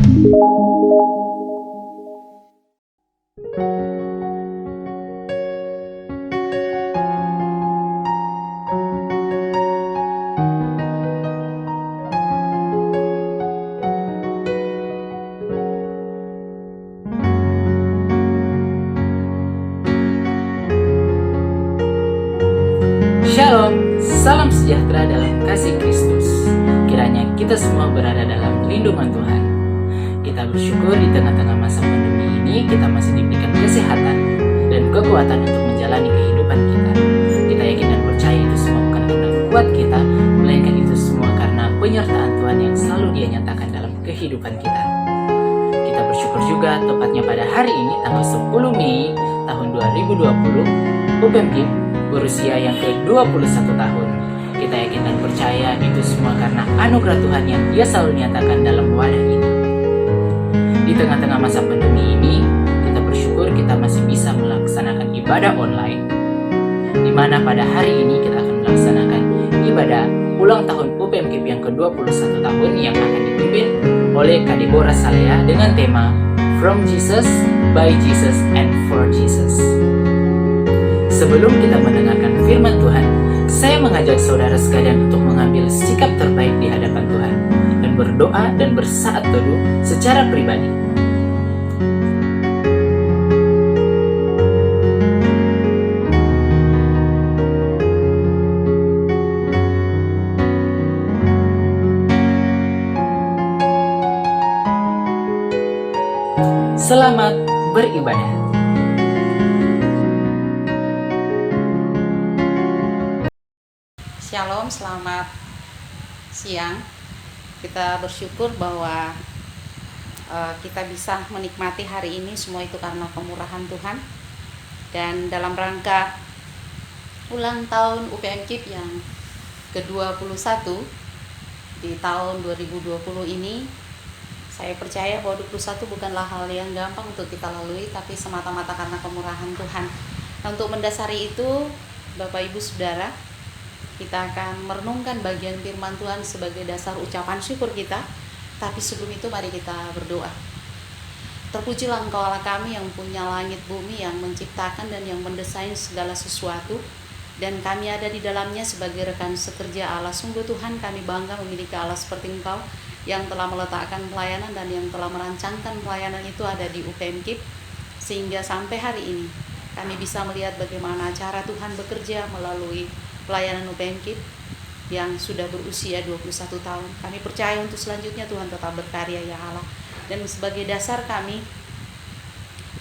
Shalom, salam sejahtera dalam kasih Kristus. Kiranya kita semua berada dalam lindungan Tuhan. Kita bersyukur di tengah-tengah masa pandemi ini kita masih diberikan kesehatan dan kekuatan untuk menjalani kehidupan kita. Kita yakin dan percaya itu semua bukan karena kuat kita, melainkan itu semua karena penyertaan Tuhan yang selalu Dia nyatakan dalam kehidupan kita. Kita bersyukur juga tepatnya pada hari ini tanggal 10 Mei tahun 2020, UPMKIP berusia yang ke-21 tahun. Kita yakin dan percaya itu semua karena anugerah Tuhan yang Dia selalu nyatakan dalam wadah ini. Di tengah-tengah masa pandemi ini, kita bersyukur kita masih bisa melaksanakan ibadah online, di mana pada hari ini kita akan melaksanakan ibadah ulang tahun UPMKIP yang ke-21 tahun yang akan dipimpin oleh Kak Deborah Salea dengan tema From Jesus, by Jesus, and for Jesus. Sebelum kita mendengarkan firman Tuhan, saya mengajak saudara sekalian untuk mengambil sikap terbaik di hadapan Tuhan dan berdoa dan bersaat teduh secara pribadi. Selamat beribadah. Shalom, selamat siang. Kita bersyukur bahwa kita bisa menikmati hari ini, semua itu karena kemurahan Tuhan. Dan dalam rangka ulang tahun UPMKIP yang ke-21 di tahun 2020 ini, saya percaya bahwa 21 bukanlah hal yang gampang untuk kita lalui, tapi semata-mata karena kemurahan Tuhan. Nah, untuk mendasari itu, Bapak Ibu Saudara, kita akan merenungkan bagian firman Tuhan sebagai dasar ucapan syukur kita. Tapi sebelum itu mari kita berdoa. Terpujilah Engkau Allah kami yang punya langit bumi, yang menciptakan dan yang mendesain segala sesuatu, dan kami ada di dalamnya sebagai rekan sekerja Allah. Sungguh Tuhan, kami bangga memiliki Allah seperti Engkau yang telah meletakkan pelayanan dan yang telah merancangkan pelayanan itu ada di UPMKIP, sehingga sampai hari ini kami bisa melihat bagaimana cara Tuhan bekerja melalui pelayanan UPMKIP yang sudah berusia 21 tahun. Kami percaya untuk selanjutnya Tuhan tetap berkarya ya Allah. Dan sebagai dasar kami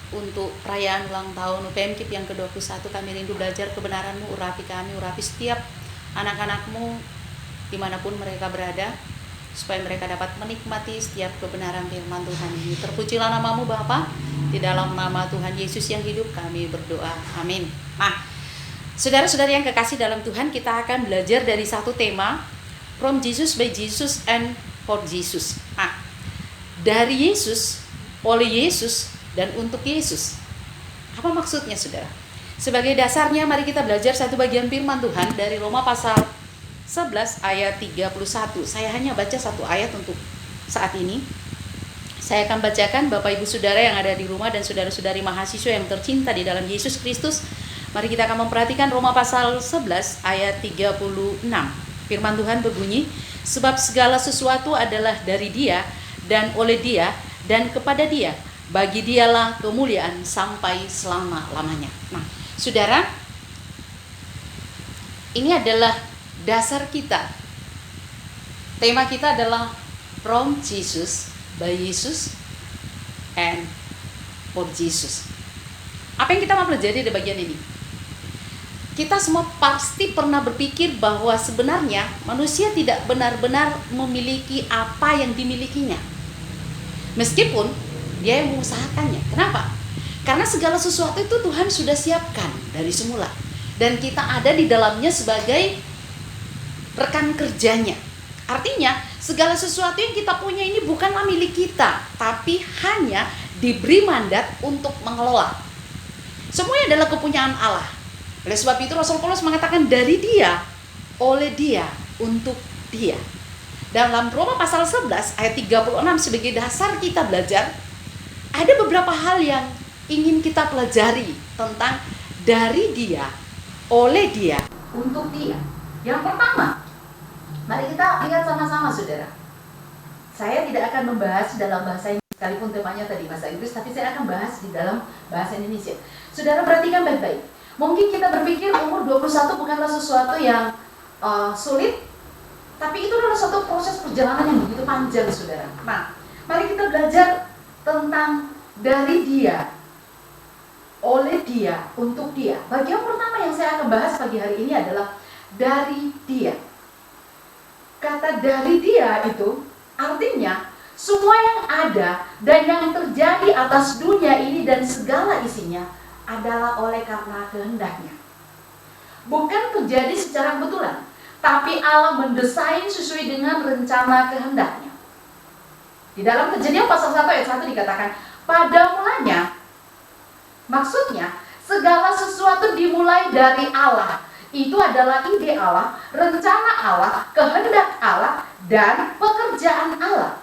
untuk perayaan ulang tahun UPMKIP yang ke-21, kami rindu belajar kebenaran-Mu. Urapi kami, urapi setiap anak-anak-Mu dimanapun mereka berada, supaya mereka dapat menikmati setiap kebenaran firman Tuhan ini. Terpujilah nama-Mu Bapa, di dalam nama Tuhan Yesus yang hidup kami berdoa. Amin. Nah, saudara-saudari yang kekasih dalam Tuhan, kita akan belajar dari satu tema, From Jesus, by Jesus, and for Jesus. Nah, dari Yesus, oleh Yesus, dan untuk Yesus. Apa maksudnya, saudara? Sebagai dasarnya, mari kita belajar satu bagian firman Tuhan dari Roma pasal 11 ayat 31. Saya hanya baca satu ayat untuk saat ini. Saya akan bacakan, Bapak Ibu Saudara yang ada di rumah dan saudara-saudari mahasiswa yang tercinta di dalam Yesus Kristus. Mari kita akan memperhatikan Roma pasal 11 ayat 36. Firman Tuhan berbunyi, sebab segala sesuatu adalah dari Dia dan oleh Dia dan kepada Dia. Bagi Dialah kemuliaan sampai selama-lamanya. Nah, saudara, ini adalah dasar kita. Tema kita adalah From Jesus, by Jesus, and for Jesus. Apa yang kita mau pelajari di bagian ini? Kita semua pasti pernah berpikir bahwa sebenarnya manusia tidak benar-benar memiliki apa yang dimilikinya, meskipun dia yang mengusahakannya. Kenapa? Karena segala sesuatu itu Tuhan sudah siapkan dari semula, dan kita ada di dalamnya sebagai rekan kerjanya. Artinya segala sesuatu yang kita punya ini bukanlah milik kita, tapi hanya diberi mandat untuk mengelola. Semuanya adalah kepunyaan Allah. Oleh sebab itu Rasul Paulus mengatakan dari Dia, oleh Dia, untuk Dia. Dalam Roma pasal 11 ayat 36 sebagai dasar kita belajar, ada beberapa hal yang ingin kita pelajari tentang dari Dia, oleh Dia, untuk Dia. Yang pertama, mari kita lihat sama-sama saudara. Saya tidak akan membahas dalam bahasa Inggris, sekalipun temanya tadi bahasa Inggris, tapi saya akan bahas di dalam bahasa Indonesia. Saudara perhatikan baik-baik. Mungkin kita berpikir umur 21 bukanlah sesuatu yang sulit, tapi itu adalah suatu proses perjalanan yang begitu panjang, saudara. Nah, mari kita belajar tentang dari Dia, oleh Dia, untuk Dia. Bagian pertama yang saya akan bahas pagi hari ini adalah dari Dia. Kata dari Dia itu artinya semua yang ada dan yang terjadi atas dunia ini dan segala isinya adalah oleh karena kehendaknya. Bukan terjadi secara kebetulan, tapi Allah mendesain sesuai dengan rencana kehendaknya. Di dalam Kejadian pasal 1 ayat 1 dikatakan, pada mulanya, maksudnya segala sesuatu dimulai dari Allah. Itu adalah ide Allah, rencana Allah, kehendak Allah, dan pekerjaan Allah.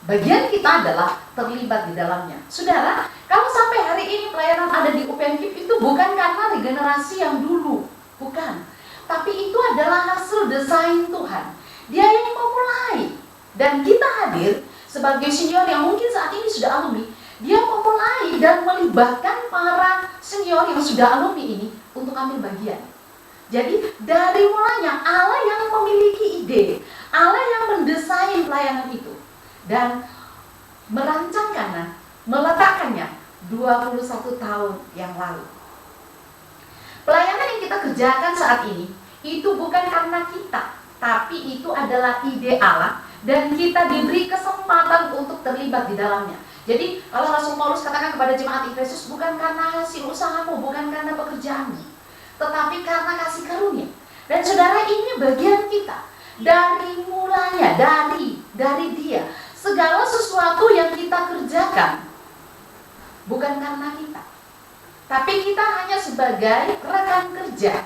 Bagian kita adalah terlibat di dalamnya. Saudara, kalau sampai hari ini pelayanan ada di UPNKIP itu bukan karena regenerasi yang dulu, bukan. Tapi itu adalah hasil desain Tuhan. Dia yang memulai. Dan kita hadir sebagai senior yang mungkin saat ini sudah alumni. Dia memulai dan melibatkan para senior yang sudah alumni ini untuk ambil bagian. Jadi dari mulanya Allah yang memiliki ide, Allah yang mendesain pelayanan itu dan merancangkannya, meletakkannya 21 tahun yang lalu. Pelayanan yang kita kerjakan saat ini itu bukan karena kita, tapi itu adalah ide Allah dan kita diberi kesempatan untuk terlibat di dalamnya. Jadi kalau Rasul Paulus katakan kepada jemaat Efesus, bukan karena hasil usahamu, bukan karena pekerjaanmu, tetapi karena kasih karunia. Dan saudara, ini bagian kita dari mulanya, dari Dia. Segala sesuatu yang kita kerjakan bukan karena kita, tapi kita hanya sebagai rekan kerja.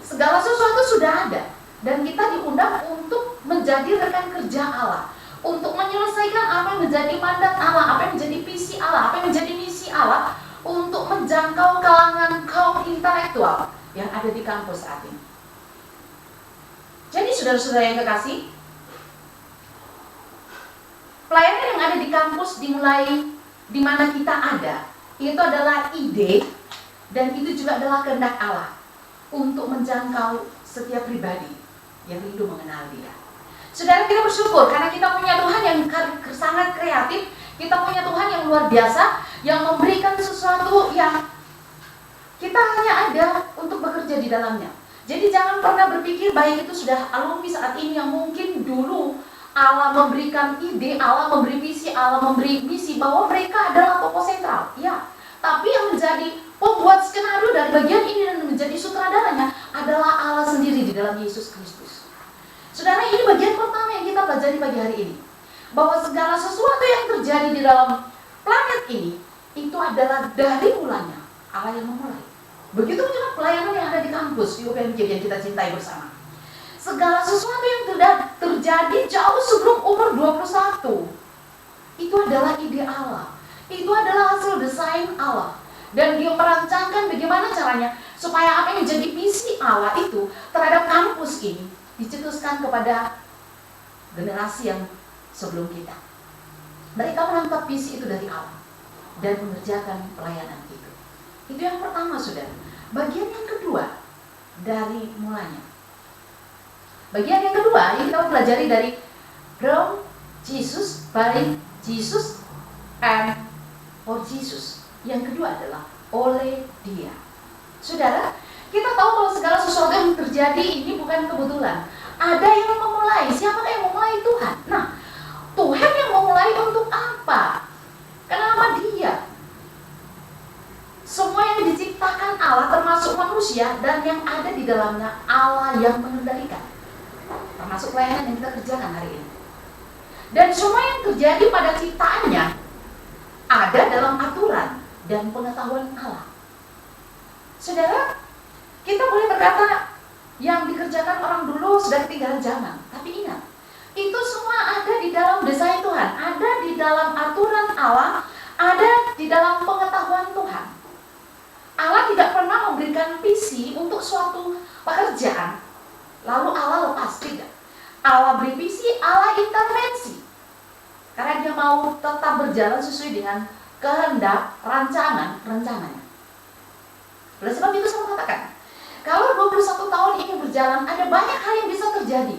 Segala sesuatu sudah ada dan kita diundang untuk menjadi rekan kerja Allah, untuk menyelesaikan apa yang menjadi mandat Allah, apa yang menjadi visi Allah, apa yang menjadi misi Allah, untuk menjangkau kalangan kaum intelektual yang ada di kampus saat ini. Jadi saudara-saudara yang kekasih, pelayanan yang ada di kampus dimulai di mana kita ada, itu adalah ide dan itu juga adalah kehendak Allah untuk menjangkau setiap pribadi yang rindu mengenal Dia. Saudara, kita bersyukur karena kita punya Tuhan yang sangat kreatif, kita punya Tuhan yang luar biasa, yang memberikan sesuatu yang kita hanya ada untuk bekerja di dalamnya. Jadi jangan pernah berpikir baik itu sudah alumni saat ini yang mungkin dulu Allah memberikan ide, Allah memberi visi, Allah memberi misi bahwa mereka adalah tokoh sentral. Ya, tapi yang menjadi pembuat skenario dari bagian ini dan menjadi sutradaranya adalah Allah sendiri di dalam Yesus Kristus. Saudara, ini bagian pertama yang kita pelajari pagi hari ini, bahwa segala sesuatu yang terjadi di dalam planet ini itu adalah dari mulanya Allah yang memulai. Begitu juga pelayanan yang ada di kampus di UPNKIP yang kita cintai bersama. Segala sesuatu yang terjadi jauh sebelum umur 21 itu adalah ide Allah, itu adalah hasil desain Allah. Dan Dia merancangkan bagaimana caranya supaya apa yang menjadi misi Allah itu terhadap kampus ini dicetuskan kepada generasi yang sebelum kita. Mereka menangkap visi itu dari Allah dan mengerjakan pelayanan itu. Itu yang pertama, saudara. Bagian yang kedua, dari mulanya. Bagian yang kedua yang kita pelajari dari from Jesus, by Jesus, and for Jesus. Yang kedua adalah oleh Dia. Saudara, kita tahu bahwa segala sesuatu yang terjadi ini bukan kebetulan. Ada yang memulai. Siapakah yang memulai? Tuhan. Nah, Tuhan yang memulai untuk apa? Kenapa Dia? Semua yang diciptakan Allah, termasuk manusia dan yang ada di dalamnya, Allah yang mengendalikan. Termasuk pelayanan yang kita kerjakan hari ini. Dan semua yang terjadi pada ciptaannya ada dalam aturan dan pengetahuan Allah. Saudara, kita boleh berkata yang dikerjakan orang dulu sudah ketinggalan zaman. Tapi ingat, Itu semua ada di dalam desain Tuhan, ada di dalam aturan Allah, ada di dalam pengetahuan Tuhan. Allah tidak pernah memberikan visi untuk suatu pekerjaan, lalu Allah lepas, tidak. Allah beri visi, Allah intervensi. Karena dia mau tetap berjalan sesuai dengan kehendak, rencananya. Oleh sebab itu saya mengatakan, kalau 21 tahun ini berjalan, ada banyak hal yang bisa terjadi.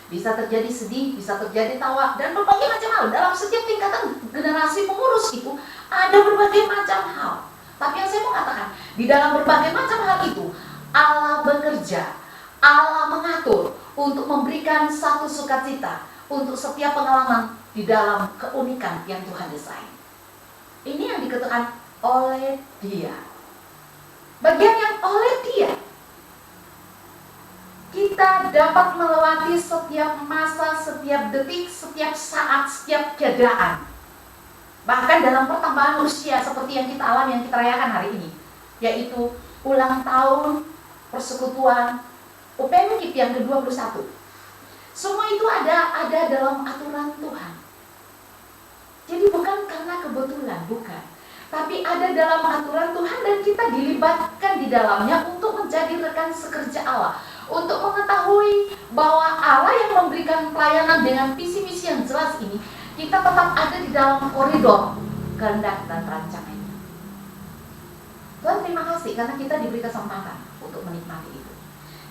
Bisa terjadi sedih, bisa terjadi tawa, dan berbagai macam hal. Dalam setiap tingkatan generasi pengurus itu, ada berbagai macam hal. Tapi yang saya mau katakan, di dalam berbagai macam hal itu, Allah bekerja, Allah mengatur untuk memberikan satu sukacita untuk setiap pengalaman di dalam keunikan yang Tuhan desain. Ini yang dikatakan oleh Dia. Bagian yang oleh Dia, kita dapat melewati setiap masa, setiap detik, setiap saat, setiap keadaan. Bahkan dalam pertambahan usia seperti yang kita alami, yang kita rayakan hari ini, yaitu ulang tahun persekutuan UPMKIP yang ke-21. Semua itu ada dalam aturan Tuhan. Jadi bukan karena kebetulan, bukan. Tapi ada dalam aturan Tuhan, dan kita dilibatkan di dalamnya untuk menjadi rekan sekerja Allah. Untuk mengetahui bahwa Allah yang memberikan pelayanan dengan visi misi yang jelas ini, kita tetap ada di dalam koridor kehendak dan rancangannya. Tuhan terima kasih karena kita diberi kesempatan untuk menikmati itu.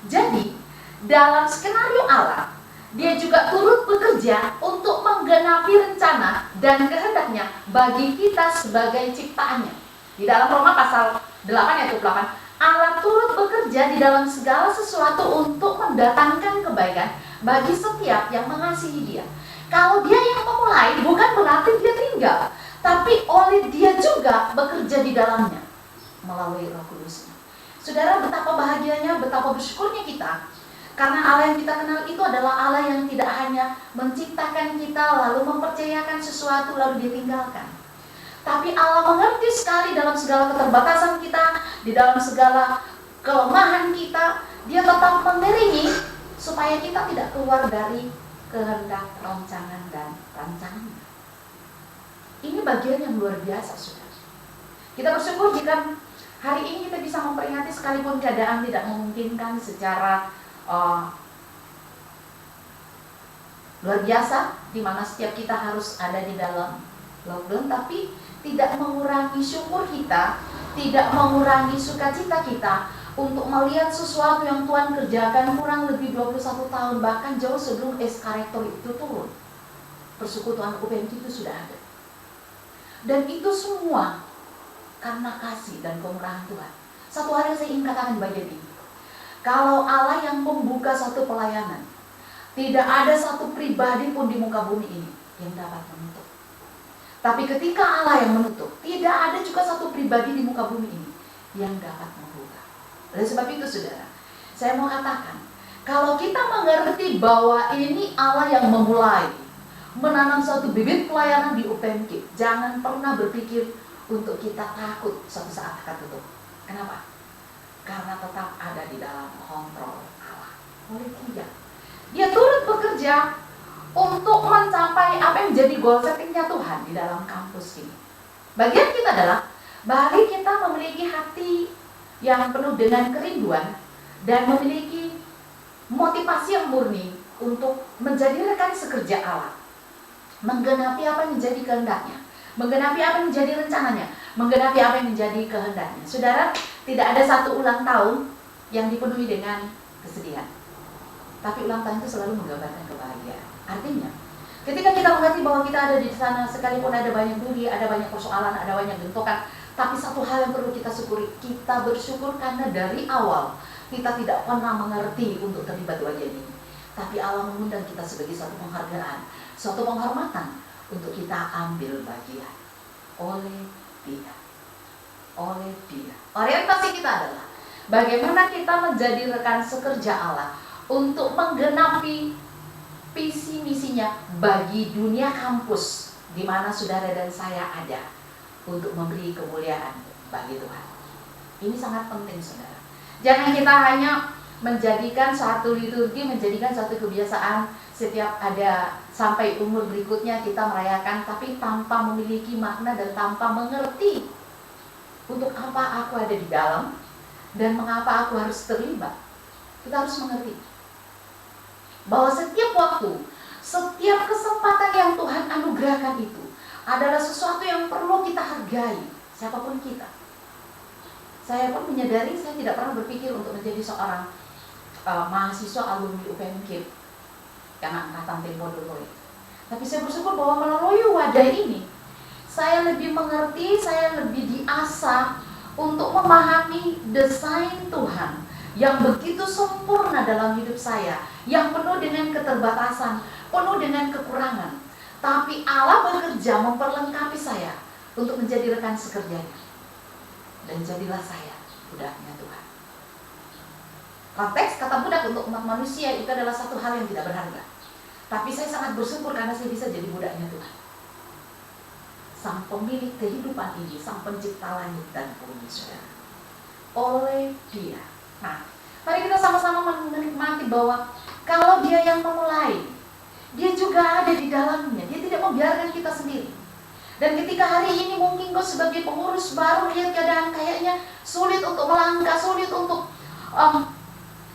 Jadi dalam skenario Allah, Dia juga turut bekerja untuk menggenapi rencana dan kehendaknya bagi kita sebagai ciptaannya. Di dalam Roma pasal 8 ayat 28, Allah turut bekerja di dalam segala sesuatu untuk mendatangkan kebaikan bagi setiap yang mengasihi Dia. Kalau Dia yang memulai, bukan berarti Dia tinggal, tapi oleh Dia juga bekerja di dalamnya melalui Roh Kudus-Nya. Saudara, betapa bahagianya, betapa bersyukurnya kita, karena Allah yang kita kenal itu adalah Allah yang tidak hanya menciptakan kita lalu mempercayakan sesuatu lalu Dia tinggalkan. Tapi Allah mengerti sekali dalam segala keterbatasan kita, di dalam segala kelemahan kita, Dia tetap mengiringi supaya kita tidak keluar dari kehendak, rancangan, dan rancangannya. Ini bagian yang luar biasa, saudara. Kita bersyukur jika hari ini kita bisa memperingati sekalipun keadaan tidak memungkinkan secara luar biasa, di mana setiap kita harus ada di dalam lockdown, tapi tidak mengurangi syukur kita, tidak mengurangi sukacita kita untuk melihat sesuatu yang Tuhan kerjakan kurang lebih 21 tahun, bahkan jauh sebelum eskarektor itu turun. Persekutuan UPMK itu sudah ada. Dan itu semua karena kasih dan kemurahan Tuhan. Satu hal yang saya ingin katakan bagian ini, kalau Allah yang membuka satu pelayanan, tidak ada satu pribadi pun di muka bumi ini yang dapat menutup. Tapi ketika Allah yang menutup, tidak ada juga satu pribadi di muka bumi ini yang dapat membuka. Oleh sebab itu, saudara, saya mau katakan, kalau kita mengerti bahwa ini Allah yang memulai, menanam suatu bibit pelayanan di UPMK, jangan pernah berpikir untuk kita takut suatu saat akan tutup. Kenapa? Karena tetap ada di dalam kontrol Allah. Oleh Dia turut bekerja untuk mencapai apa yang menjadi goal settingnya Tuhan di dalam kampus ini. Bagian kita adalah mari kita memiliki hati yang penuh dengan kerinduan dan memiliki motivasi yang murni untuk menjadi rekan sekerja Allah, menggenapi apa yang menjadi kehendaknya, menggenapi apa yang menjadi rencananya, menggenapi apa yang menjadi kehendaknya. Saudara, tidak ada satu ulang tahun yang dipenuhi dengan kesedihan, tapi ulang tahun itu selalu menggambarkan kebahagiaan. Artinya, ketika kita mengerti bahwa kita ada di sana, sekalipun ada banyak duri, ada banyak persoalan, ada banyak bentrokan, tapi satu hal yang perlu kita syukuri, kita bersyukur karena dari awal kita tidak pernah mengerti untuk terlibat bagian ini. Tapi Allah mengundang kita sebagai satu penghargaan, suatu penghormatan untuk kita ambil bagian oleh Dia. Oleh Dia. Orientasi kita adalah bagaimana kita menjadi rekan sekerja Allah untuk menggenapi visi misinya bagi dunia kampus di mana saudara dan saya ada untuk memberi kemuliaan bagi Tuhan. Ini sangat penting, saudara. Jangan kita hanya menjadikan satu liturgi, menjadikan satu kebiasaan setiap ada sampai umur berikutnya kita merayakan, tapi tanpa memiliki makna dan tanpa mengerti untuk apa aku ada di dalam dan mengapa aku harus terlibat. Kita harus mengerti bahwa setiap waktu, setiap kesempatan yang Tuhan anugerahkan itu adalah sesuatu yang perlu kita hargai, siapapun kita. Saya pun menyadari saya tidak pernah berpikir untuk menjadi seorang mahasiswa alumni UPMK karena angkatan tempo dulu. Tapi saya bersyukur bahwa melalui wadah ini saya lebih mengerti, saya lebih diasah untuk memahami desain Tuhan yang begitu sempurna dalam hidup saya, yang penuh dengan keterbatasan, penuh dengan kekurangan. Tapi Allah bekerja memperlengkapi saya untuk menjadi rekan sekerjanya. Dan jadilah saya budaknya Tuhan. Konteks kata budak untuk umat manusia itu adalah satu hal yang tidak berharga. Tapi saya sangat bersyukur karena saya bisa jadi budaknya Tuhan. Sang pemilik kehidupan ini, sang pencipta langit dan bumi, saudara. Oleh Dia. Nah, mari kita sama-sama menikmati bahwa kalau Dia yang memulai, Dia juga ada di dalamnya. Dia tidak membiarkan kita sendiri. Dan ketika hari ini mungkin kau sebagai pengurus baru lihat keadaan kayaknya sulit untuk melangkah, sulit untuk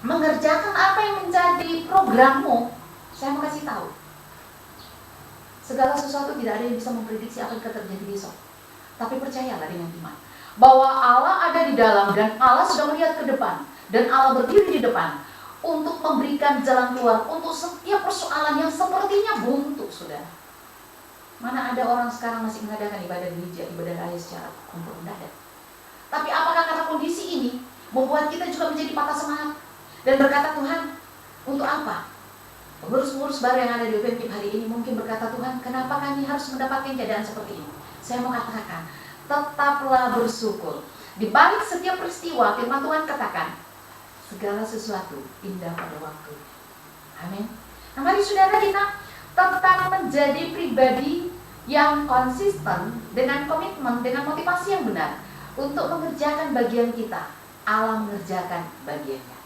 mengerjakan apa yang menjadi programmu, saya mau kasih tahu. Segala sesuatu tidak ada yang bisa memprediksi apa yang akan terjadi besok. Tapi percayalah dengan iman bahwa Allah ada di dalam dan Allah sudah melihat ke depan dan Allah berdiri di depan untuk memberikan jalan keluar untuk setiap persoalan yang sepertinya buntu, saudara. Mana ada orang sekarang masih mengadakan ibadah gereja, ibadah raya secara kumpul mendadak. Tapi apakah karena kondisi ini membuat kita juga menjadi patah semangat dan berkata, Tuhan, untuk apa? Pengurus-pengurus baru yang ada di UPMK hari ini mungkin berkata, Tuhan, kenapa kami harus mendapatkan keadaan seperti ini? Saya mau katakan, tetaplah bersyukur. Di balik setiap peristiwa, firman Tuhan katakan, segala sesuatu indah pada waktu. Amin. Nah, mari saudara kita tetap menjadi pribadi yang konsisten dengan komitmen, dengan motivasi yang benar untuk mengerjakan bagian kita. Allah mengerjakan bagiannya.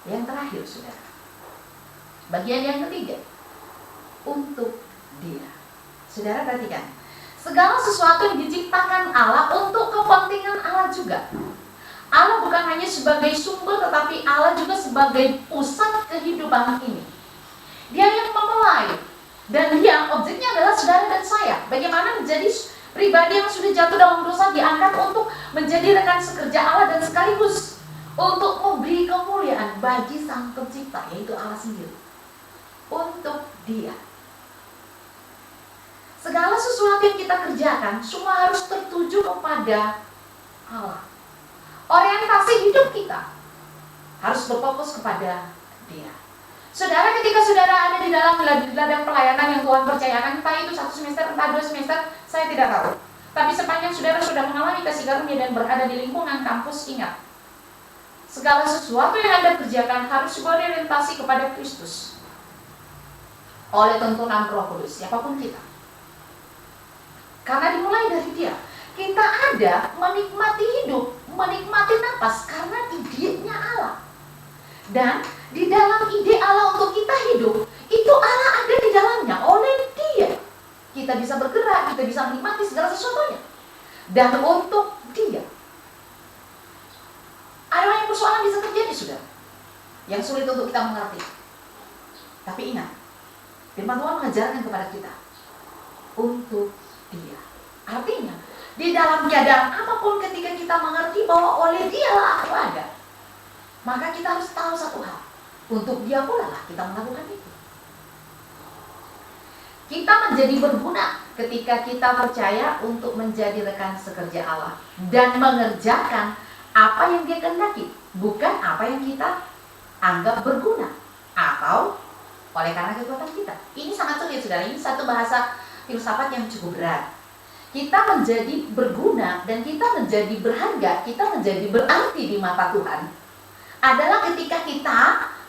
Yang terakhir, saudara, bagian yang ketiga, untuk Dia. Saudara perhatikan, segala sesuatu yang diciptakan Allah untuk kepentingan Allah juga. Allah bukan hanya sebagai sumber, tetapi Allah juga sebagai pusat kehidupan ini. Dia yang memulai. Dan yang objeknya adalah saudara dan saya. Bagaimana menjadi pribadi yang sudah jatuh dalam dosa diangkat untuk menjadi rekan sekerja Allah dan sekaligus untuk memberi kemuliaan bagi Sang Pencipta, yaitu Allah sendiri. Untuk Dia. Segala sesuatu yang kita kerjakan semua harus tertuju kepada Allah. Orientasi hidup kita harus berfokus kepada Dia. Saudara, ketika saudara ada di dalam ladang pelayanan yang Tuhan percayakan, entah itu 1 semester, entah 2 semester, saya tidak tahu. Tapi sepanjang saudara sudah mengalami kasih karunia dan berada di lingkungan kampus, ingat, segala sesuatu yang Anda kerjakan harus berorientasi kepada Kristus. Oleh tuntunan Roh Kudus, siapapun kita. Karena dimulai dari Dia. Kita ada menikmati hidup, menikmati napas karena idenya Allah. Dan di dalam ide Allah untuk kita hidup, itu Allah ada di dalamnya. Oleh Dia kita bisa bergerak, kita bisa menikmati segala sesuatunya. Dan untuk Dia. Ada banyak persoalan bisa terjadi, saudara, yang sulit untuk kita mengerti. Tapi ingat, firman Tuhan mengajarkan kepada kita untuk Dia. Artinya, di dalam keadaan apapun ketika kita mengerti bahwa oleh Dialah aku ada, maka kita harus tahu satu hal, untuk Dia pula lah kita melakukan itu. Kita menjadi berguna ketika kita percaya untuk menjadi rekan sekerja Allah dan mengerjakan apa yang Dia kehendaki, bukan apa yang kita anggap berguna atau oleh karena kekuatan kita. Ini sangat sulit, saudara. Ini satu bahasa filsafat yang cukup berat. Kita menjadi berguna dan kita menjadi berharga, kita menjadi berarti di mata Tuhan adalah ketika kita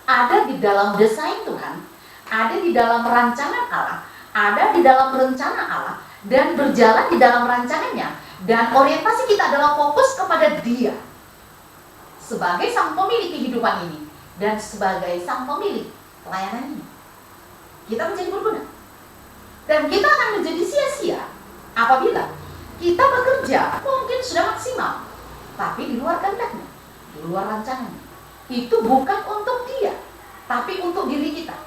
ada di dalam desain Tuhan, ada di dalam rancangan Allah, ada di dalam rencana Allah, dan berjalan di dalam rancangannya. Dan orientasi kita adalah fokus kepada Dia. Sebagai sang pemilik kehidupan ini, dan sebagai sang pemilik pelayanan ini. Kita menjadi berguna. Dan kita akan menjadi sia-sia apabila kita bekerja mungkin sudah maksimal, tapi di luar kehendaknya, di luar rancangannya. Itu bukan untuk dia, tapi untuk diri kita.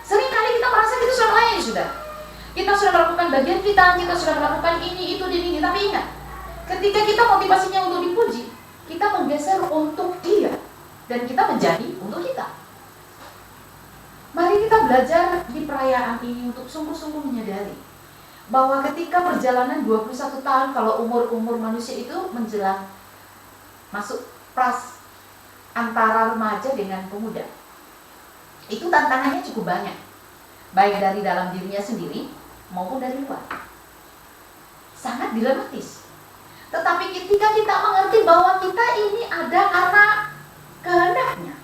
Seringkali kita merasa kita sudah melayani, sudah. Kita sudah melakukan bagian kita sudah melakukan ini, itu, dan ini. Tapi ingat, ketika kita motivasinya untuk dipuji, kita menggeser untuk dia, dan kita menjadi untuk kita. Mari kita belajar di perayaan ini untuk sungguh-sungguh menyadari bahwa ketika perjalanan 21 tahun, kalau umur manusia itu menjelang masuk pras antara remaja dengan pemuda, itu tantangannya cukup banyak, baik dari dalam dirinya sendiri maupun dari luar. Sangat dilematis. Tetapi ketika kita mengerti bahwa kita ini ada karena kehendaknya,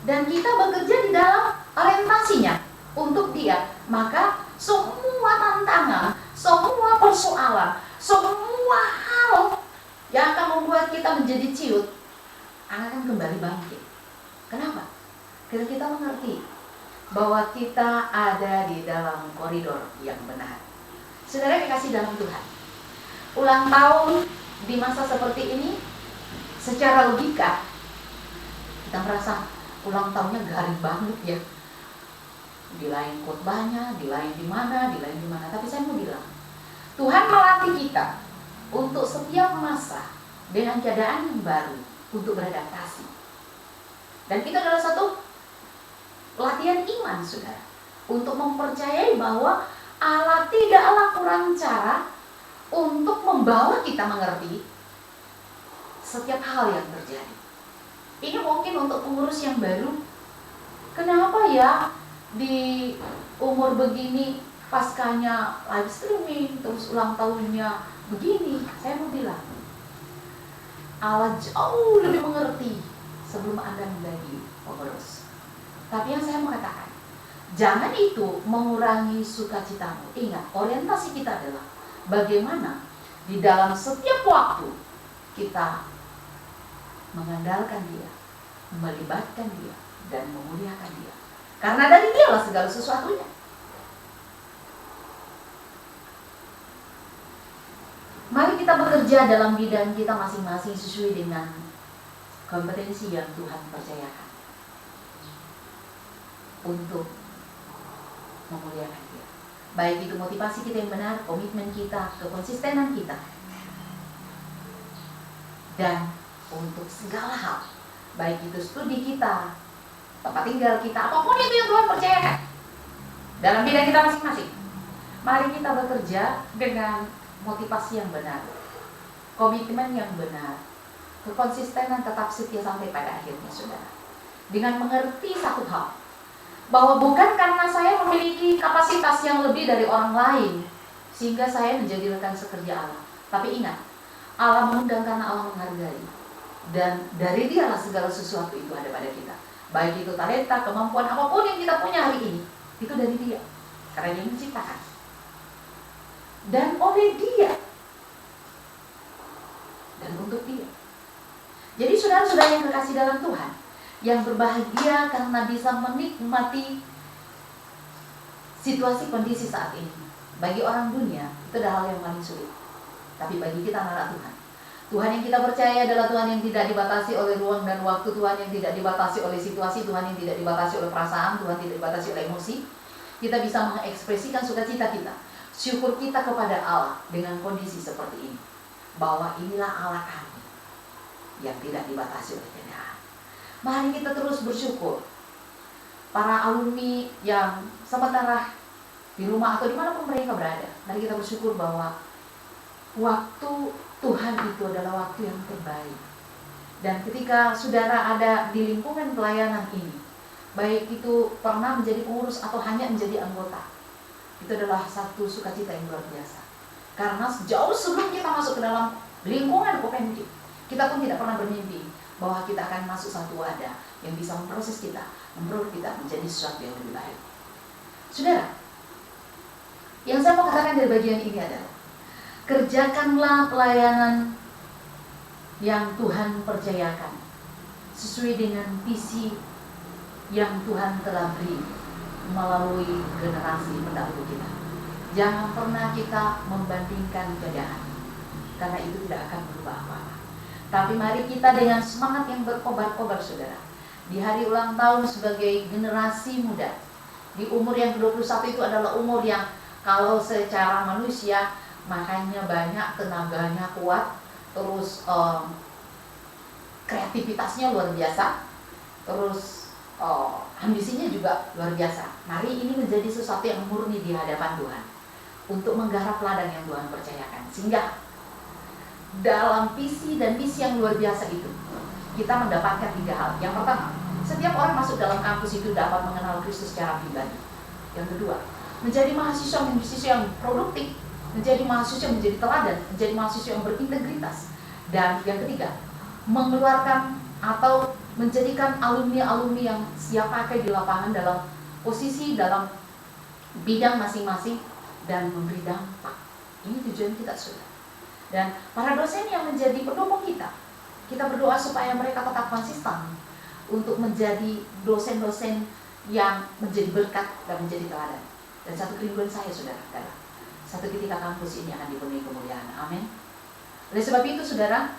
dan kita bekerja di dalam orientasinya untuk dia, maka semua tantangan, semua persoalan, semua hal yang akan membuat kita menjadi ciut akan kembali bangkit. Kenapa? Karena kita mengerti bahwa kita ada di dalam koridor yang benar. Saudara dikasih dalam Tuhan, ulang tahun di masa seperti ini, secara logika kita merasa ulang tahunnya garing banget ya. Di lain khotbahnya, di lain di mana. Tapi saya mau bilang, Tuhan melatih kita untuk setiap masa dengan keadaan yang baru untuk beradaptasi. Dan kita adalah satu latihan iman, saudara, untuk mempercayai bahwa Allah tidaklah kurang cara untuk membawa kita mengerti setiap hal yang terjadi. Ini mungkin untuk pengurus yang baru. Kenapa ya di umur begini paskanya live streaming, terus ulang tahunnya begini? Saya mau bilang, Allah jauh lebih mengerti sebelum Anda menjadi pengurus. Tapi yang saya mau katakan, jangan itu mengurangi sukacitamu. Ingat, orientasi kita adalah bagaimana di dalam setiap waktu kita mengandalkan dia, melibatkan dia, dan memuliakan dia. Karena dari dialah segala sesuatunya. Mari kita bekerja dalam bidang kita masing-masing sesuai dengan kompetensi yang Tuhan percayakan untuk memuliakan dia. Baik itu motivasi kita yang benar, komitmen kita, kekonsistenan kita, dan untuk segala hal, baik itu studi kita, tempat tinggal kita, apapun itu yang Tuhan percayakan dalam bidang kita masing-masing. Mari kita bekerja dengan motivasi yang benar, komitmen yang benar, kekonsistenan, tetap setia sampai pada akhirnya, saudara. Dengan mengerti satu hal, bahwa bukan karena saya memiliki kapasitas yang lebih dari orang lain sehingga saya menjadi rekan sekerja Allah. Tapi ingat, Allah mengundang karena Allah menghargai, dan dari dialah segala sesuatu itu ada pada kita. Baik itu talenta, kemampuan, apapun yang kita punya hari ini, itu dari dia. Karena dia menciptakan. Dan oleh dia. Dan untuk dia. Jadi saudara-saudara yang kekasih dalam Tuhan, yang berbahagia karena bisa menikmati situasi kondisi saat ini. Bagi orang dunia, itu adalah hal yang paling sulit. Tapi bagi kita anak Tuhan, Tuhan yang kita percaya adalah Tuhan yang tidak dibatasi oleh ruang dan waktu, Tuhan yang tidak dibatasi oleh situasi, Tuhan yang tidak dibatasi oleh perasaan, Tuhan tidak dibatasi oleh emosi. Kita bisa mengekspresikan sukacita kita, syukur kita kepada Allah dengan kondisi seperti ini. Bahwa inilah Allah kami yang tidak dibatasi oleh keadaan. Mari kita terus bersyukur. Para alumni yang sementara di rumah atau dimanapun mereka berada, mari kita bersyukur bahwa waktu Tuhan itu adalah waktu yang terbaik. Dan ketika saudara ada di lingkungan pelayanan ini, baik itu pernah menjadi pengurus atau hanya menjadi anggota, itu adalah satu sukacita yang luar biasa. Karena jauh sebelum kita masuk ke dalam lingkungan Open Keep, kita pun tidak pernah bermimpi bahwa kita akan masuk satu wadah yang bisa memproses kita, membuat kita menjadi sesuatu yang lebih baik. Saudara, yang saya mau katakan dari bagian ini adalah, kerjakanlah pelayanan yang Tuhan percayakan sesuai dengan visi yang Tuhan telah beri melalui generasi pendahulu kita. Jangan pernah kita membandingkan keadaan, karena itu tidak akan berubah apa-apa. Tapi mari kita dengan semangat yang berkobar-kobar, saudara, di hari ulang tahun sebagai generasi muda, di umur yang ke-21 itu adalah umur yang kalau secara manusia makanya banyak, tenaganya kuat, terus kreativitasnya luar biasa, terus ambisinya juga luar biasa. Mari ini menjadi sesuatu yang murni di hadapan Tuhan untuk menggarap ladang yang Tuhan percayakan, sehingga dalam visi dan misi yang luar biasa itu kita mendapatkan 3 hal. Yang pertama, setiap orang masuk dalam kampus itu dapat mengenal Kristus secara pribadi. Yang kedua, menjadi mahasiswa yang produktif, menjadi mahasiswa yang menjadi teladan, menjadi mahasiswa yang berintegritas. Dan yang ketiga, mengeluarkan atau menjadikan alumni-alumni yang siap pakai di lapangan dalam posisi, dalam bidang masing-masing, dan memberi dampak. Ini tujuan kita, saudara. Dan para dosen yang menjadi pendukung kita berdoa supaya mereka tetap konsisten untuk menjadi dosen-dosen yang menjadi berkat dan menjadi teladan. Dan satu kerinduan saya, saudara, adalah satu ketika kampus ini akan dipenuhi kemuliaan. Amin. Oleh sebab itu, saudara,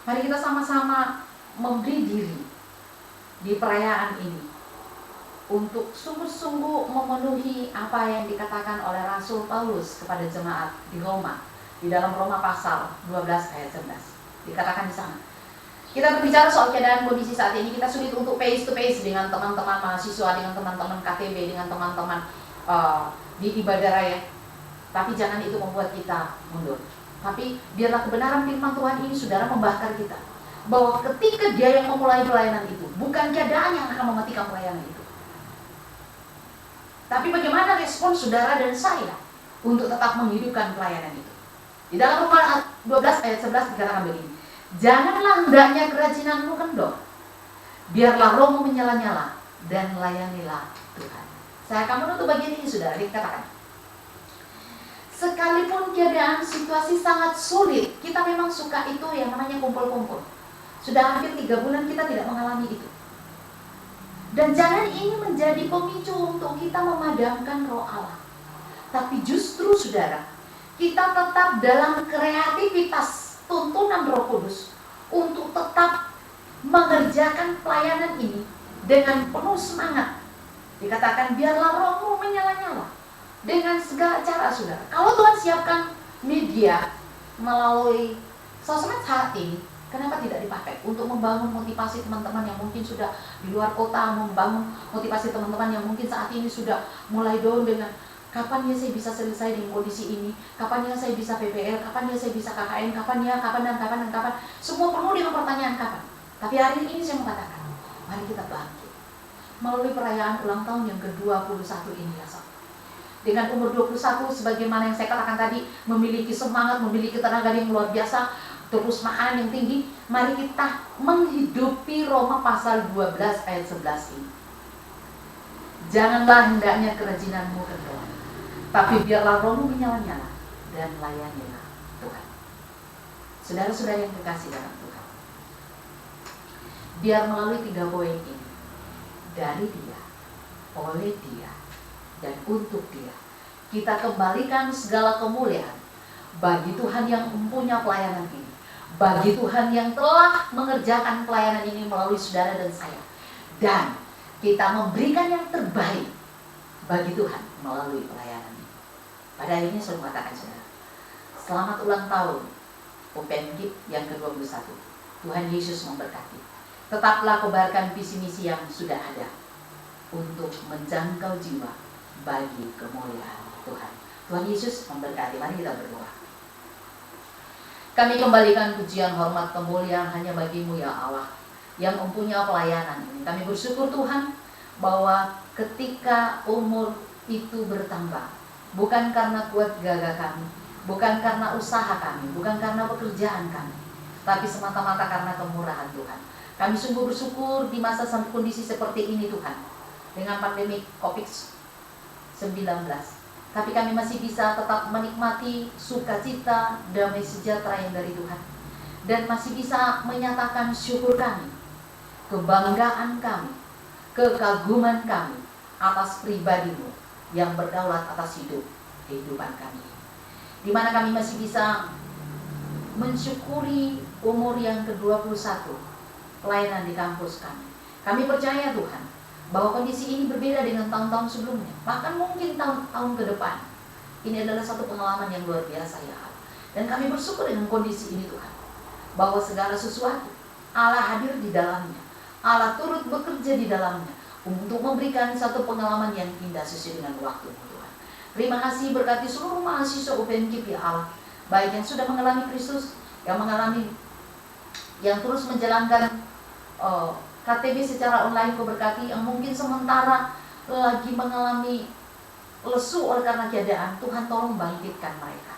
mari kita sama-sama memberi diri di perayaan ini untuk sungguh-sungguh memenuhi apa yang dikatakan oleh Rasul Paulus kepada jemaat di Roma, di dalam Roma pasal 12 ayat 11. Dikatakan di sana, kita berbicara soal keadaan kondisi saat ini, kita sulit untuk face to face dengan teman-teman mahasiswa, dengan teman-teman KTB, dengan teman-teman di ibadah raya. Tapi jangan itu membuat kita mundur. Tapi biarlah kebenaran firman Tuhan ini, saudara, membakar kita, bahwa ketika Dia yang memulai pelayanan itu, bukan keadaan yang akan mematikan pelayanan itu. Tapi bagaimana respon saudara dan saya untuk tetap menghidupkan pelayanan itu? Di dalam Roma 12 ayat 11 dikatakan begini, janganlah hendaknya kerajinanmu kendor, biarlah rohmu menyala-nyala, dan layanilah Tuhan. Saya akan menutup bagian ini, saudara. Dikatakan, sekalipun keadaan situasi sangat sulit, kita memang suka itu yang namanya kumpul-kumpul. Sudah hampir 3 bulan kita tidak mengalami itu. Dan jangan ini menjadi pemicu untuk kita memadamkan roh Allah. Tapi justru, saudara, kita tetap dalam kreativitas tuntunan Roh Kudus untuk tetap mengerjakan pelayanan ini dengan penuh semangat. Dikatakan, biarlah rohmu menyala-nyala dengan segala cara, saudara. Kalau Tuhan siapkan media melalui sosmed saat ini, kenapa tidak dipakai untuk membangun motivasi teman-teman yang mungkin sudah di luar kota, membangun motivasi teman-teman yang mungkin saat ini sudah mulai down dengan kapan ya saya bisa selesai dengan kondisi ini, kapan ya saya bisa PPL, kapan ya saya bisa KKN, kapan. Semua penuh dengan pertanyaan kapan. Tapi hari ini saya mengatakan, mari kita bangkit melalui perayaan ulang tahun yang ke-21 ini, ya sob. Dengan umur 21, sebagaimana yang saya katakan tadi, memiliki semangat, memiliki tenaga yang luar biasa, terus makanan yang tinggi, mari kita menghidupi Roma pasal 12 ayat 11 ini. Janganlah hendaknya kerajinanmu kendor, tapi biarlah rohmu menyala-nyala, dan layanilah Tuhan. Saudara-saudara yang kekasih dalam Tuhan, biar melalui 3 poin ini, dari Dia, oleh Dia, dan untuk Dia, kita kembalikan segala kemuliaan bagi Tuhan yang mempunyai pelayanan ini, bagi Tuhan yang telah mengerjakan pelayanan ini melalui saudara dan saya, dan kita memberikan yang terbaik bagi Tuhan melalui pelayanan ini. Pada akhirnya saya mengatakan, saudara, selamat ulang tahun UPMGIP yang ke-21. Tuhan Yesus memberkati. Tetaplah kobarkan visi misi yang sudah ada untuk menjangkau jiwa bagi kemuliaan Tuhan. Tuhan Yesus memberkati. Mari kita berdoa. Kami kembalikan pujian, hormat, kemuliaan hanya bagi-Mu, ya Allah, yang mempunyai pelayanan ini. Kami bersyukur, Tuhan, bahwa ketika umur itu bertambah, bukan karena kuat gagah kami, bukan karena usaha kami, bukan karena pekerjaan kami, tapi semata-mata karena kemurahan Tuhan. Kami sungguh bersyukur di masa kondisi seperti ini, Tuhan, dengan pandemi COVID-19. Tapi kami masih bisa tetap menikmati sukacita, damai sejahtera yang dari Tuhan. Dan masih bisa menyatakan syukur kami, kebanggaan kami, kekaguman kami atas pribadimu yang berdaulat atas kehidupan kami. Di mana kami masih bisa mensyukuri umur yang ke-21 pelayanan di kampus kami. Kami percaya Tuhan bahwa kondisi ini berbeda dengan tahun-tahun sebelumnya, bahkan mungkin tahun-tahun ke depan. Ini adalah satu pengalaman yang luar biasa ya Allah. Dan kami bersyukur dengan kondisi ini Tuhan, bahwa segala sesuatu Allah hadir di dalamnya, Allah turut bekerja di dalamnya untuk memberikan satu pengalaman yang indah sesuai dengan waktu Tuhan. Terima kasih, berkati seluruh mahasiswa UPMKIP ya Allah, baik yang sudah mengalami Kristus, yang terus menjalankan KTB secara online, Kau berkati yang mungkin sementara lagi mengalami lesu oleh karena keadaan. Tuhan tolong bangkitkan mereka.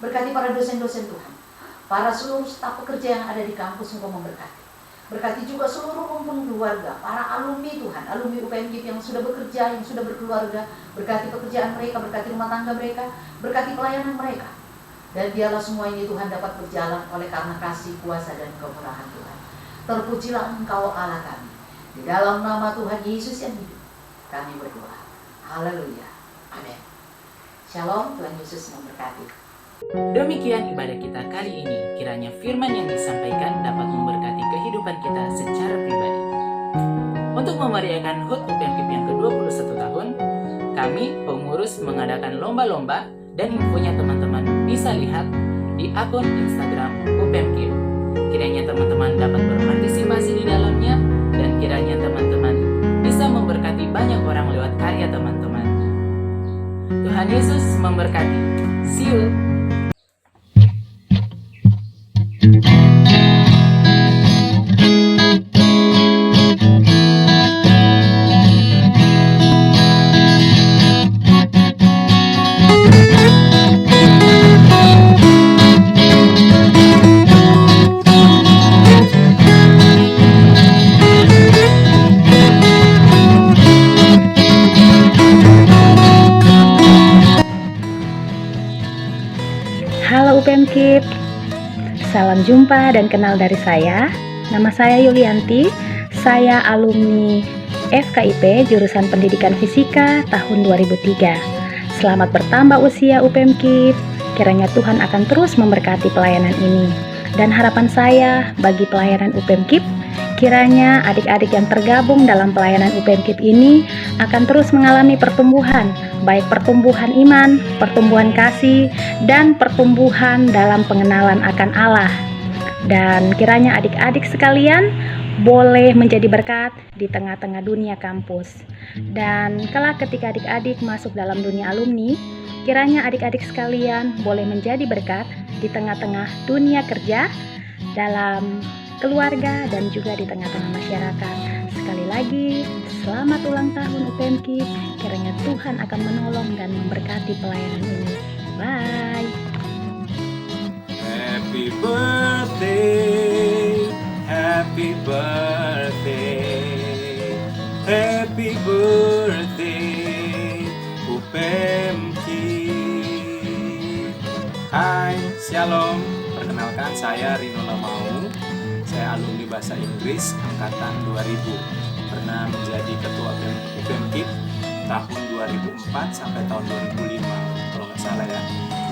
Berkati para dosen-dosen Tuhan, para seluruh staf pekerja yang ada di kampus, Engkau memberkati. Berkati juga seluruh rumpun keluarga, para alumni Tuhan, alumni UPMKIP yang sudah bekerja, yang sudah berkeluarga. Berkati pekerjaan mereka, berkati rumah tangga mereka, berkati pelayanan mereka. Dan biarlah semua ini Tuhan dapat berjalan oleh karena kasih, kuasa, dan kemurahan Tuhan. Terpujilah Engkau Allah kami. Di dalam nama Tuhan Yesus yang hidup, kami berdoa. Haleluya. Amin. Shalom, Tuhan Yesus memberkati. Demikian ibadah kita kali ini. Kiranya firman yang disampaikan dapat memberkati kehidupan kita secara pribadi. Untuk memeriahkan HUT UPMKIP yang ke-21 tahun, kami pengurus mengadakan lomba-lomba, dan infonya teman-teman bisa lihat di akun Instagram UPMKIP. Kiranya teman-teman dapat berpartisipasi di dalamnya, dan kiranya teman-teman bisa memberkati banyak orang lewat karya teman-teman. Tuhan Yesus memberkati. See you. Halo UPMKIP, salam jumpa dan kenal dari saya. Nama saya Yulianti, saya alumni FKIP jurusan Pendidikan Fisika tahun 2003. Selamat bertambah usia UPMKIP, kiranya Tuhan akan terus memberkati pelayanan ini. Dan harapan saya bagi pelayanan UPMKIP, kiranya adik-adik yang tergabung dalam pelayanan UPMKIP ini akan terus mengalami pertumbuhan, baik pertumbuhan iman, pertumbuhan kasih, dan pertumbuhan dalam pengenalan akan Allah. Dan kiranya adik-adik sekalian boleh menjadi berkat di tengah-tengah dunia kampus. Dan kelak ketika adik-adik masuk dalam dunia alumni, kiranya adik-adik sekalian boleh menjadi berkat di tengah-tengah dunia kerja, dalam keluarga, dan juga di tengah-tengah masyarakat. Sekali lagi, selamat ulang tahun UPMKIP. Kiranya Tuhan akan menolong dan memberkati pelayanan ini. Bye. Happy birthday, happy birthday, happy birthday, UPMKIP. Hai, Shalom. Perkenalkan, saya Rino Lamau. Saya alumni Bahasa Inggris angkatan 2000. Pernah menjadi ketua UPMKIP tahun 2004 sampai tahun 2005 kalau nggak salah ya.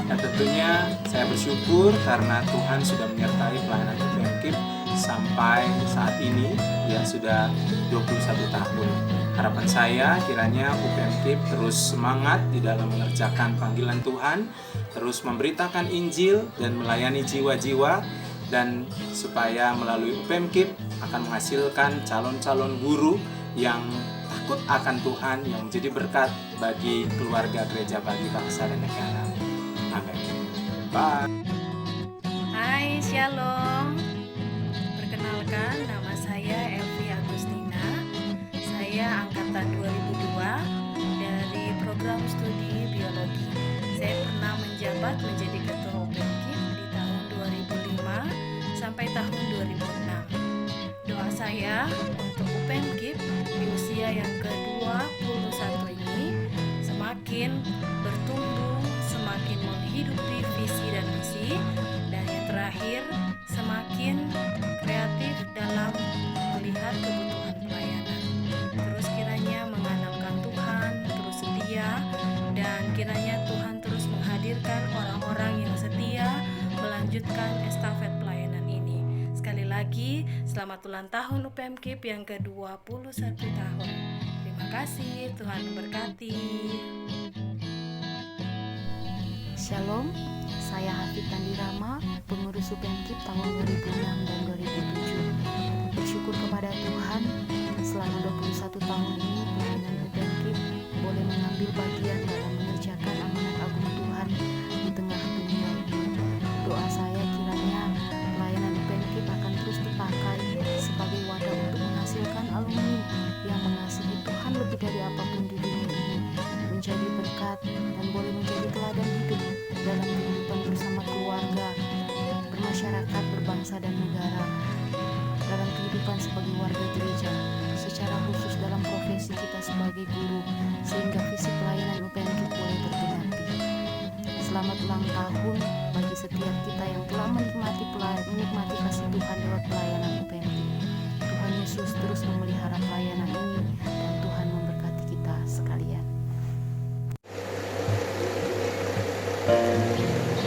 Dan tentunya saya bersyukur karena Tuhan sudah menyertai pelayanan UPMKIP sampai saat ini, ya sudah 21 tahun. Harapan saya kiranya UPMKIP terus semangat di dalam mengerjakan panggilan Tuhan, terus memberitakan Injil dan melayani jiwa-jiwa, dan supaya melalui UPMKIP akan menghasilkan calon-calon guru yang takut akan Tuhan, yang menjadi berkat bagi keluarga gereja, bagi bangsa dan negara. Amin. Bye. Hai, Shalom. Perkenalkan, nama saya Elvi Agustina. Saya angkatan 2002 dari program studi biologi. Saya pernah menjabat menjadi ketua UPMKIP di tahun 2005 sampai tahun 2006. Doa saya untuk UPMKIP di usia yang ke-21 ini semakin bertumbuh, semakin menghidupi visi dan misi, dan yang terakhir semakin kreatif dalam melihat kebutuhan pelayanan. Terus melanjutkan estafet pelayanan ini. Sekali lagi, selamat ulang tahun UPM KIP yang ke-21 tahun. Terima kasih, Tuhan memberkati. Shalom, saya Hafid Tandirama, pengurus UPM KIP tahun 2006 dan 2007. Bersyukur kepada Tuhan, selama 21 tahun ini pimpinan UPM KIP boleh mengambil bagian dalam mengerjakan amanat agung Tuhan di tengah dunia ini. Doa saya kiranya pelayanan UPM KIP akan terus dipakai sebagai wadah untuk menghasilkan alumni yang mengasihi Tuhan lebih dari apapun di dunia ini, menjadi berkat dan boleh menjadi teladan hidup dalam kehidupan bersama keluarga, bermasyarakat, berbangsa dan negara, dalam kehidupan sebagai warga gereja, secara khusus dalam profesi kita sebagai guru, sehingga visi pelayanan UPM KIP boleh tergenapi. Selamat ulang tahun bagi setiap kita yang telah menikmati kasih Tuhan lewat pelayanan UPM KIP. Tuhan Yesus terus memelihara pelayanan ini dan Tuhan memberkati kita sekalian.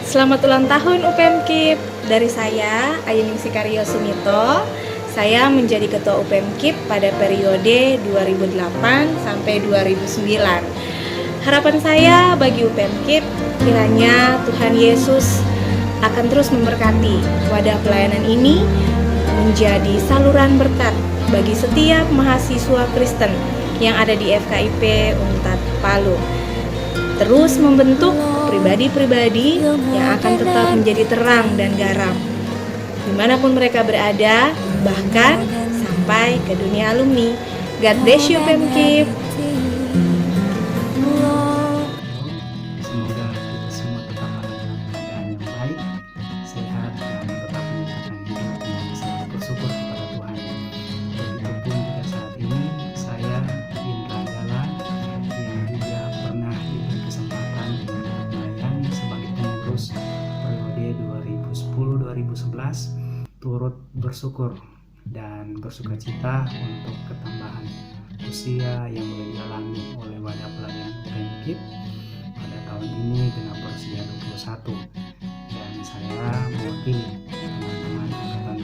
Selamat ulang tahun UPM KIP. Dari saya, Ayuningsih Karyo Sumito. Saya menjadi Ketua UPM KIP pada periode 2008 sampai 2009. Harapan saya bagi UPM KIP, kiranya Tuhan Yesus akan terus memberkati wadah pelayanan ini menjadi saluran berkat bagi setiap mahasiswa Kristen yang ada di FKIP Unpad Palu. Terus membentuk pribadi-pribadi yang akan tetap menjadi terang dan garam dimanapun mereka berada, bahkan sampai ke dunia alumni. God bless you UPM KIP. Semoga kita semua tetap ada dalam keadaan yang baik, sehat, dan tetap menyatakan hidup yang selalu bersyukur kepada Tuhan. Begitupun juga saat ini saya Indra Dalla yang juga pernah diberi kesempatan dengan melayani sebagai pengurus periode 2010-2011, turut bersyukur dan bersukacita untuk ketambahan usia yang boleh dialami oleh wadah pelayanan UPM KIP pada tahun ini genap berusia 21, dan saya mewakili teman-teman angkatan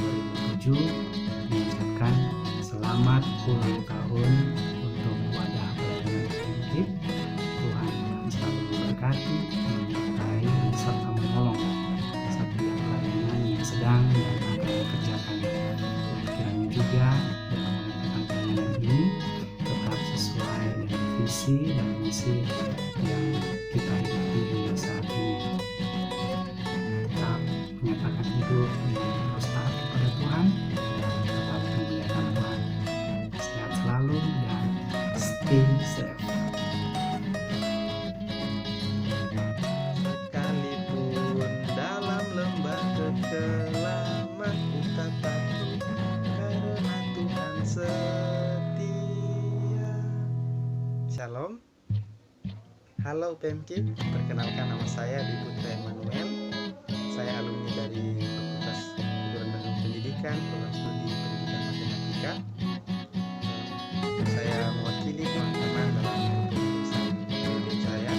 2007 mengucapkan selamat ulang tahun untuk wadah pelayanan UPM KIP. Tuhan selalu memberkati, menyertai, serta menolong setiap pelayanan yang sedang dan akan dikerjakan. Dan kiranya juga dalam mengerjakan pelayanan ini tetap sesuai dengan visi dan misi yang kita hidupi hingga saat ini. Tetap menyatakan hidup yang terus taat kepada Tuhan dan tetap memuliakan Tuhan. Sehat selalu dan stay safe. Sekalipun dalam lembah kekelaman ku tak takut, karena Tuhan setia. Shalom. Halo UPM KIP, perkenalkan nama saya Dwi Putra Emmanuel. Saya alumni dari Fakultas Keguruan dan Pendidikan, program studi Pendidikan Matematika. Saya mewakili teman-teman dalam kepengurusan periode saya,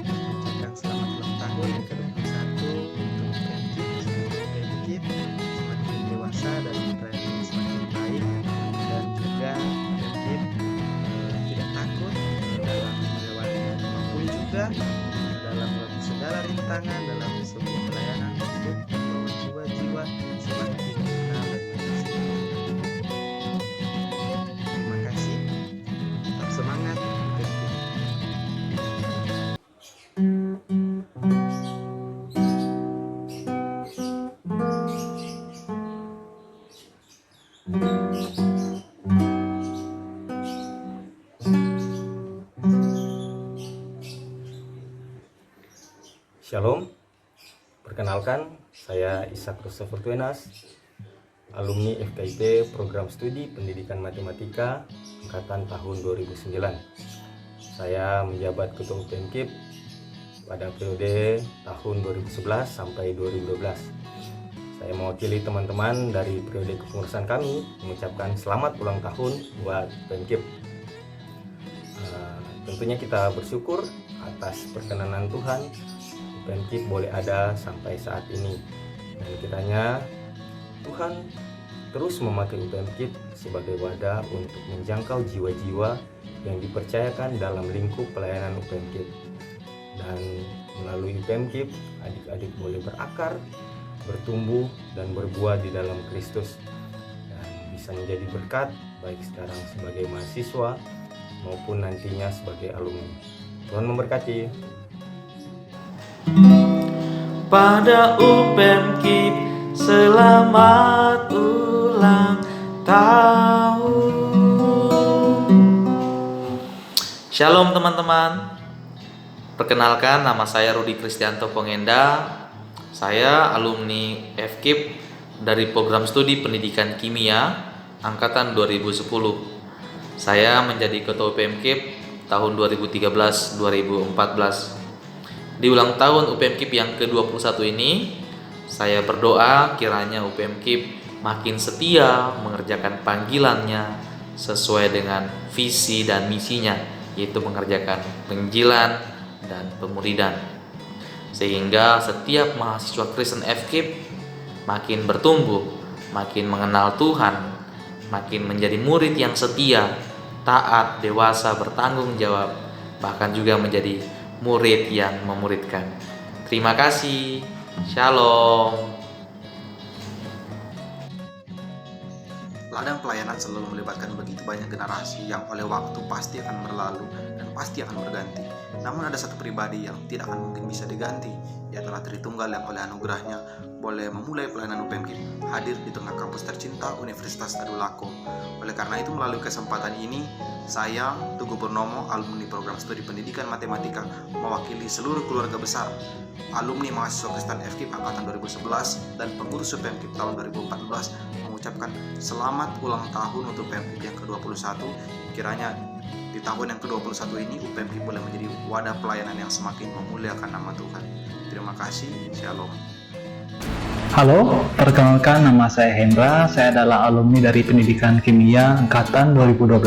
mengucapkan selamat ulang tahun yang ke-21 untuk UPM KIP. Semoga UPM KIP semakin dewasa dan pelayanan semakin baik, dan juga UPM KIP tidak takut dalam melewati apapun juga, dalam melalui segala rintangan dalam sebuah pelayanan untuk membawa jiwa-jiwa semakin kenal dan mengasihi Tuhan. Terima kasih, tetap semangat UPM KIP. Shalom, perkenalkan saya Ishak Christopher Tuenas, alumni FKIP Program Studi Pendidikan Matematika angkatan tahun 2009. Saya menjabat Ketua UPM KIP pada periode tahun 2011 sampai 2012. Saya mewakili teman-teman dari periode kepengurusan kami mengucapkan selamat ulang tahun buat UPM KIP. Tentunya kita bersyukur atas perkenanan Tuhan UPM KIP boleh ada sampai saat ini. Dan kiranya Tuhan terus memakai UPM KIP sebagai wadah untuk menjangkau jiwa-jiwa yang dipercayakan dalam lingkup pelayanan UPM KIP. Dan melalui UPM KIP, adik-adik boleh berakar, bertumbuh, dan berbuah di dalam Kristus. Dan bisa menjadi berkat, baik sekarang sebagai mahasiswa maupun nantinya sebagai alumni. Tuhan memberkati. Pada UPM KIP, selamat ulang tahun. Shalom teman-teman. Perkenalkan, nama saya Rudi Kristianto Pongenda. Saya alumni FKIP dari program studi pendidikan kimia angkatan 2010. Saya menjadi ketua UPM KIP tahun 2013-2014. Di ulang tahun UPM KIP yang ke-21 ini, saya berdoa kiranya UPM KIP makin setia mengerjakan panggilannya sesuai dengan visi dan misinya, yaitu mengerjakan penginjilan dan pemuridan. Sehingga setiap mahasiswa Kristen FKIP makin bertumbuh, makin mengenal Tuhan, makin menjadi murid yang setia, taat, dewasa, bertanggung jawab, bahkan juga menjadi murid yang memuridkan. Terima kasih. Shalom. Ladang pelayanan selalu melibatkan begitu banyak generasi yang oleh waktu pasti akan berlalu dan pasti akan berganti. Namun ada satu pribadi yang tidak akan mungkin bisa diganti, yaitu Tritunggal yang oleh anugerahnya boleh memulai pelayanan UPM KIP hadir di tengah kampus tercinta Universitas Tadulako. Oleh karena itu, melalui kesempatan ini, saya, Tugu Purnomo, alumni program studi pendidikan matematika, mewakili seluruh keluarga besar alumni mahasiswa Kristen FKIP angkatan 2011 dan pengurus UPM KIP tahun 2014 mengucapkan selamat ulang tahun untuk UPM KIP yang ke-21. Kiranya di tahun yang ke-21 ini UPM KIP boleh menjadi wadah pelayanan yang semakin memuliakan nama Tuhan. Terima kasih. Shalom. Halo, perkenalkan nama saya Hendra. Saya adalah alumni dari Pendidikan Kimia angkatan 2012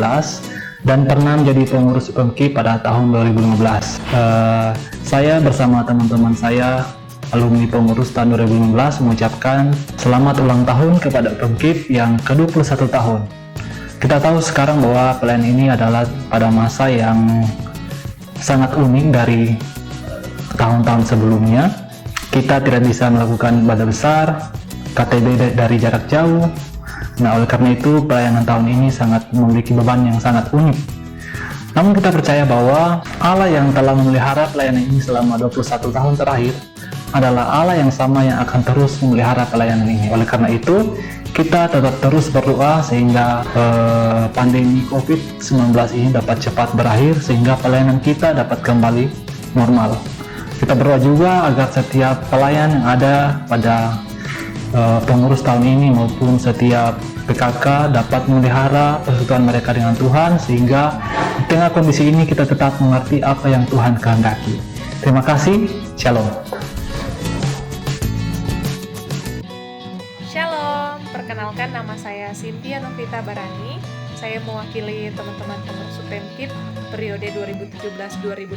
dan pernah menjadi pengurus UPM KIP pada tahun 2015. Saya bersama teman-teman saya alumni pengurus tahun 2015 mengucapkan selamat ulang tahun kepada UPM KIP yang ke-21 tahun. Kita tahu sekarang bahwa pelayanan ini adalah pada masa yang sangat unik dari tahun-tahun sebelumnya. Kita tidak bisa melakukan ibadah besar, KTB dari jarak jauh. Nah, oleh karena itu pelayanan tahun ini sangat memiliki beban yang sangat unik. Namun kita percaya bahwa Allah yang telah memelihara pelayanan ini selama 21 tahun terakhir adalah Allah yang sama yang akan terus memelihara pelayanan ini. Oleh karena itu, kita tetap terus berdoa sehingga pandemi COVID-19 ini dapat cepat berakhir sehingga pelayanan kita dapat kembali normal. Kita berdoa juga agar setiap pelayan yang ada pada pengurus tahun ini maupun setiap PKK dapat memelihara persekutuan mereka dengan Tuhan sehingga di tengah kondisi ini kita tetap mengerti apa yang Tuhan kehendaki. Terima kasih. Shalom. Shalom, perkenalkan nama saya Cynthia Novita Barani. Saya mewakili teman-teman pengurus UPM KIP periode 2017-2018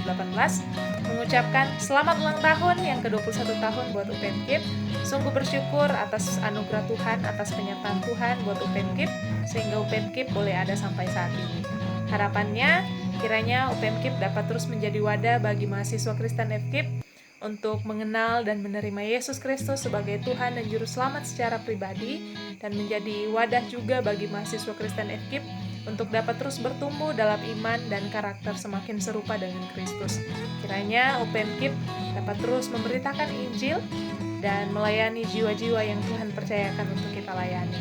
mengucapkan selamat ulang tahun yang ke-21 tahun buat UPM KIP. Sungguh bersyukur atas anugerah Tuhan, atas penyertaan Tuhan buat UPM KIP sehingga UPM KIP boleh ada sampai saat ini. Harapannya kiranya UPM KIP dapat terus menjadi wadah bagi mahasiswa Kristen FKIP untuk mengenal dan menerima Yesus Kristus sebagai Tuhan dan Juru Selamat secara pribadi dan menjadi wadah juga bagi mahasiswa Kristen FKIP untuk dapat terus bertumbuh dalam iman dan karakter semakin serupa dengan Kristus. Kiranya UPM KIP dapat terus memberitakan Injil dan melayani jiwa-jiwa yang Tuhan percayakan untuk kita layani.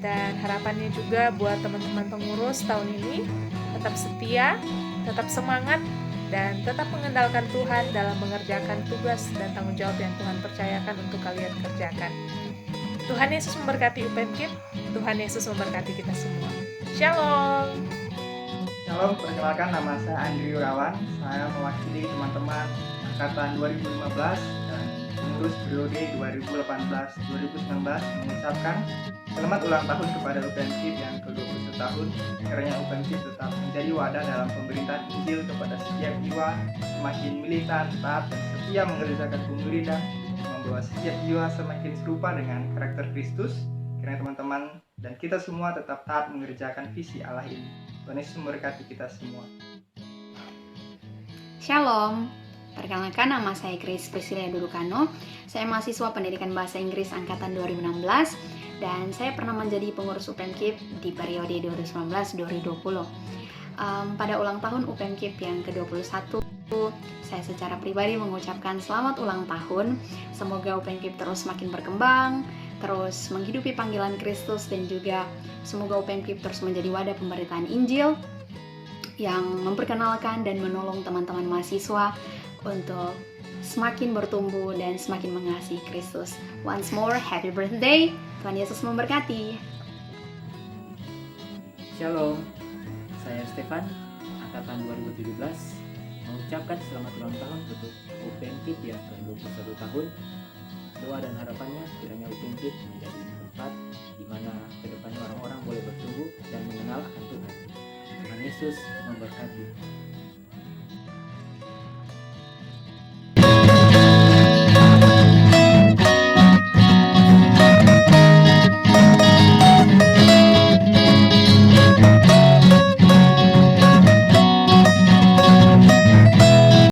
Dan harapannya juga buat teman-teman pengurus tahun ini tetap setia, tetap semangat, dan tetap mengandalkan Tuhan dalam mengerjakan tugas dan tanggung jawab yang Tuhan percayakan untuk kalian kerjakan. Tuhan Yesus memberkati UPM KIP, Tuhan Yesus memberkati kita semua. Shalom. Shalom, perkenalkan nama saya Andri Yurawan. Saya mewakili teman-teman angkatan 2015 dan pengurus periode 2018-2019 mengucapkan selamat ulang tahun kepada UPM KIP yang ke-21 tahun. Kiranya UPM KIP tetap menjadi wadah dalam pemberitaan Injil kepada setiap jiwa, semakin militan, taat, dan setia mengerjakan pemuridan, membawa setiap jiwa semakin serupa dengan karakter Kristus. Kiranya teman-teman dan kita semua tetap taat mengerjakan visi Allah ini. Tuhan Yesus memberkati kita semua. Shalom, perkenalkan nama saya Grace Priscilia Durukano. Saya mahasiswa pendidikan bahasa Inggris angkatan 2016 dan saya pernah menjadi pengurus UPMKIP di periode 2019-2020. Pada ulang tahun UPMKIP yang ke-21, saya secara pribadi mengucapkan selamat ulang tahun. Semoga UPMKIP terus makin berkembang, terus menghidupi panggilan Kristus, dan juga semoga UPMKIP terus menjadi wadah pemberitaan Injil yang memperkenalkan dan menolong teman-teman mahasiswa untuk semakin bertumbuh dan semakin mengasihi Kristus. Once more, happy birthday. Tuhan Yesus memberkati. Shalom, saya Stefan, angkatan 2017, mengucapkan selamat ulang tahun untuk UPMKIP yang ke-21 tahun. Doa dan harapannya kiranya UPMKIP menjadi tempat di mana kedepannya orang-orang boleh bertumbuh dan mengenal akan Tuhan. Tuhan Yesus memberkati.